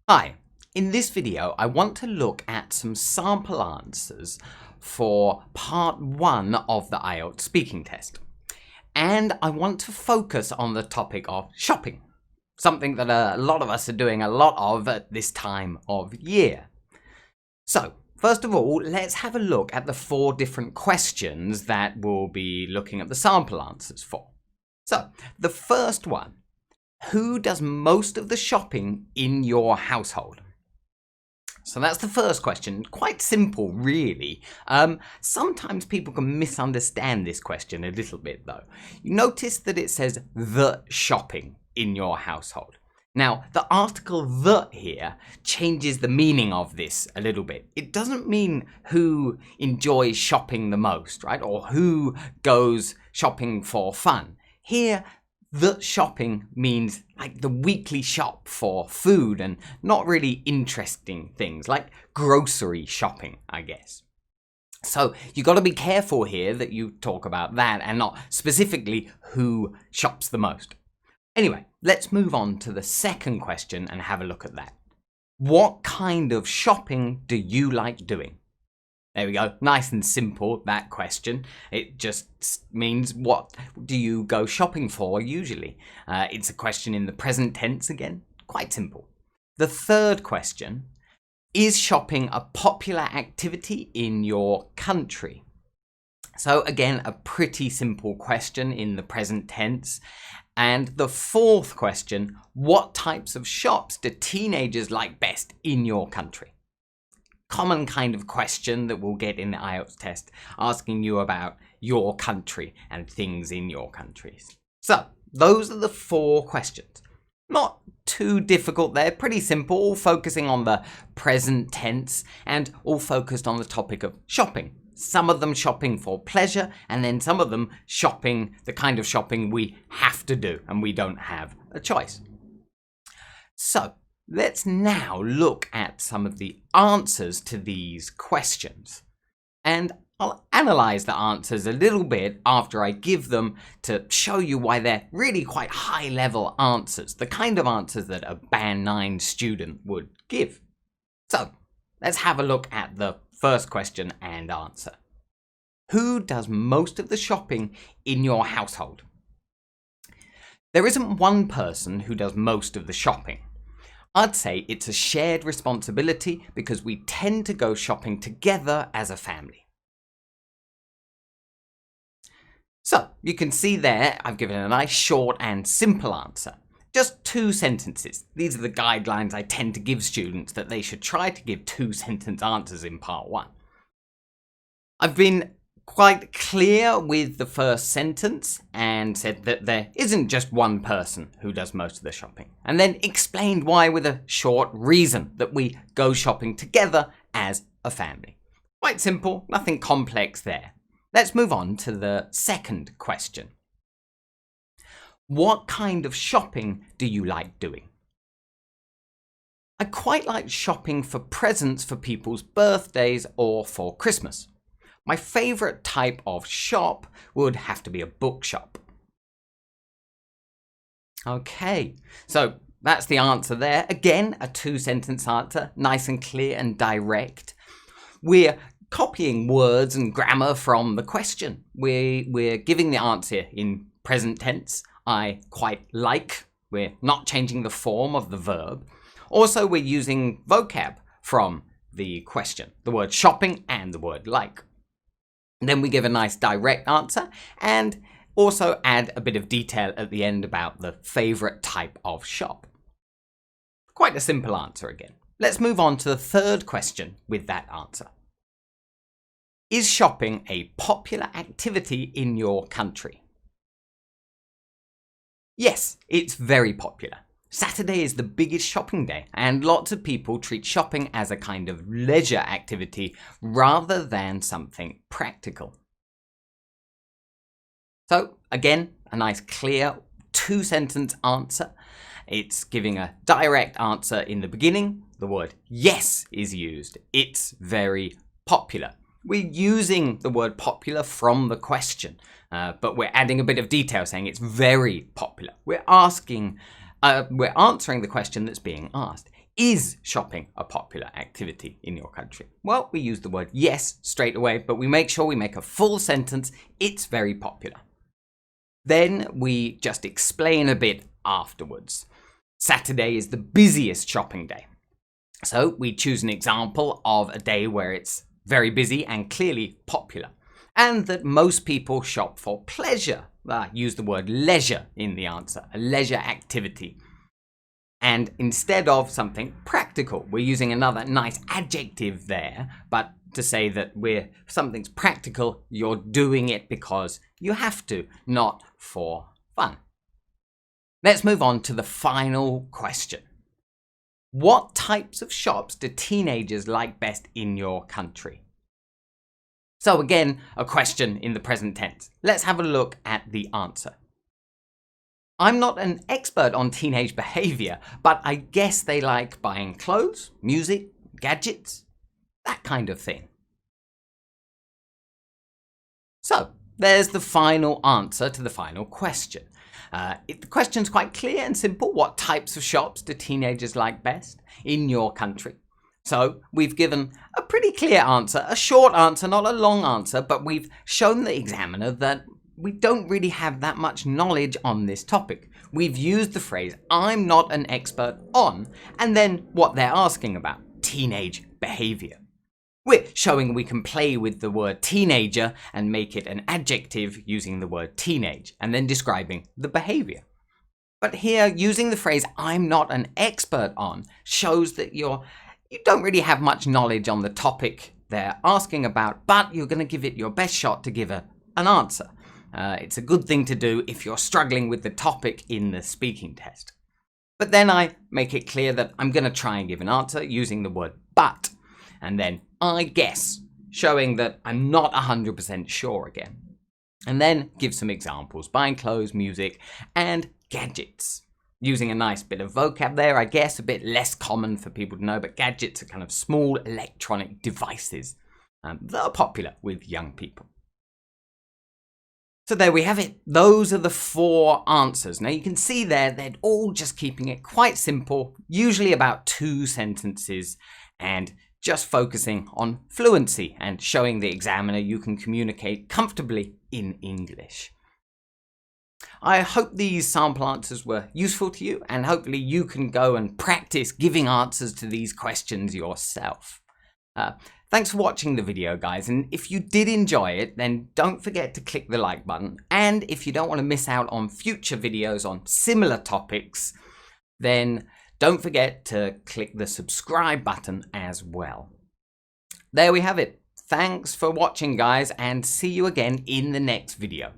Hi, in this video I want to look at some sample answers for part 1 of the IELTS speaking test. And I want to focus on the topic of shopping, something that a lot of us are doing a lot of at this time of year. So, first of all, let's have a look at the 4 different questions that we'll be looking at the sample answers for. So, the first one. Who does most of the shopping in your household? So that's the first question. Quite simple, really. Sometimes people can misunderstand this question a little bit, though. You notice that it says the shopping in your household. Now, the article the here changes the meaning of this a little bit. It doesn't mean who enjoys shopping the most, right? Or who goes shopping for fun. Here, the shopping means like the weekly shop for food and not really interesting things like grocery shopping, I guess. So you got to be careful here that you talk about that and not specifically who shops the most. Anyway, let's move on to the second question and have a look at that. What kind of shopping do you like doing? There we go. Nice and simple, that question. It just means what do you go shopping for usually? It's a question in the present tense again. Quite simple. The third question, is shopping a popular activity in your country? So again, a pretty simple question in the present tense. And the fourth question, what types of shops do teenagers like best in your country? Common kind of question that we'll get in the IELTS test, asking you about your country and things in your countries. So, those are the 4 questions. Not too difficult there, pretty simple, all focusing on the present tense and all focused on the topic of shopping. Some of them shopping for pleasure and then some of them shopping, the kind of shopping we have to do and we don't have a choice. So, let's now look at some of the answers to these questions. And I'll analyze the answers a little bit after I give them to show you why they're really quite high-level answers, the kind of answers that a Band 9 student would give. So, let's have a look at the first question and answer. Who does most of the shopping in your household? There isn't one person who does most of the shopping. I'd say it's a shared responsibility because we tend to go shopping together as a family. So, you can see there, I've given a nice short and simple answer. Just 2 sentences. These are the guidelines I tend to give students that they should try to give 2-sentence answers in part 1. I've been quite clear with the first sentence and said that there isn't just one person who does most of the shopping, and then explained why with a short reason that we go shopping together as a family. Quite simple, nothing complex there. Let's move on to the second question. What kind of shopping do you like doing? I quite like shopping for presents for people's birthdays or for Christmas. My favourite type of shop would have to be a bookshop. Okay, so that's the answer there. Again, a 2-sentence answer, nice and clear and direct. We're copying words and grammar from the question. We're giving the answer in present tense. I quite like. We're not changing the form of the verb. Also, we're using vocab from the question, the word shopping and the word like. Then we give a nice direct answer and also add a bit of detail at the end about the favourite type of shop. Quite a simple answer again. Let's move on to the third question with that answer. Is shopping a popular activity in your country? Yes, it's very popular. Saturday is the biggest shopping day, and lots of people treat shopping as a kind of leisure activity rather than something practical. So, again, a nice clear 2-sentence answer. It's giving a direct answer in the beginning. The word yes is used. It's very popular. We're using the word popular from the question, but we're adding a bit of detail saying it's very popular. We're asking we're answering the question that's being asked. Is shopping a popular activity in your country? Well, we use the word yes straight away, but we make sure we make a full sentence. It's very popular. Then we just explain a bit afterwards. Saturday is the busiest shopping day. So we choose an example of a day where it's very busy and clearly popular, and that most people shop for pleasure. Use the word leisure in the answer, a leisure activity. And instead of something practical, we're using another nice adjective there, but to say that something's practical, you're doing it because you have to, not for fun. Let's move on to the final question. What types of shops do teenagers like best in your country? So again, a question in the present tense. Let's have a look at the answer. I'm not an expert on teenage behavior, but I guess they like buying clothes, music, gadgets, that kind of thing. So there's the final answer to the final question. The question's quite clear and simple. What types of shops do teenagers like best in your country? So we've given a pretty clear answer, a short answer, not a long answer, but we've shown the examiner that we don't really have that much knowledge on this topic. We've used the phrase, I'm not an expert on, and then what they're asking about, teenage behavior. We're showing we can play with the word teenager and make it an adjective using the word teenage, and then describing the behavior. But here, using the phrase, I'm not an expert on, shows that you don't really have much knowledge on the topic they're asking about, but you're going to give it your best shot to give an answer. It's a good thing to do if you're struggling with the topic in the speaking test. But then I make it clear that I'm going to try and give an answer using the word but, and then I guess, showing that I'm not 100% sure again. And then give some examples, buying clothes, music, and gadgets. Using a nice bit of vocab there, I guess, a bit less common for people to know, but gadgets are kind of small electronic devices that are popular with young people. So there we have it. Those are the 4 answers. Now you can see there, they're all just keeping it quite simple, usually about 2 sentences, and just focusing on fluency and showing the examiner you can communicate comfortably in English. I hope these sample answers were useful to you, and hopefully you can go and practice giving answers to these questions yourself. Thanks for watching the video, guys, and if you did enjoy it, then don't forget to click the like button, and if you don't want to miss out on future videos on similar topics, then don't forget to click the subscribe button as well. There we have it. Thanks for watching, guys, and see you again in the next video.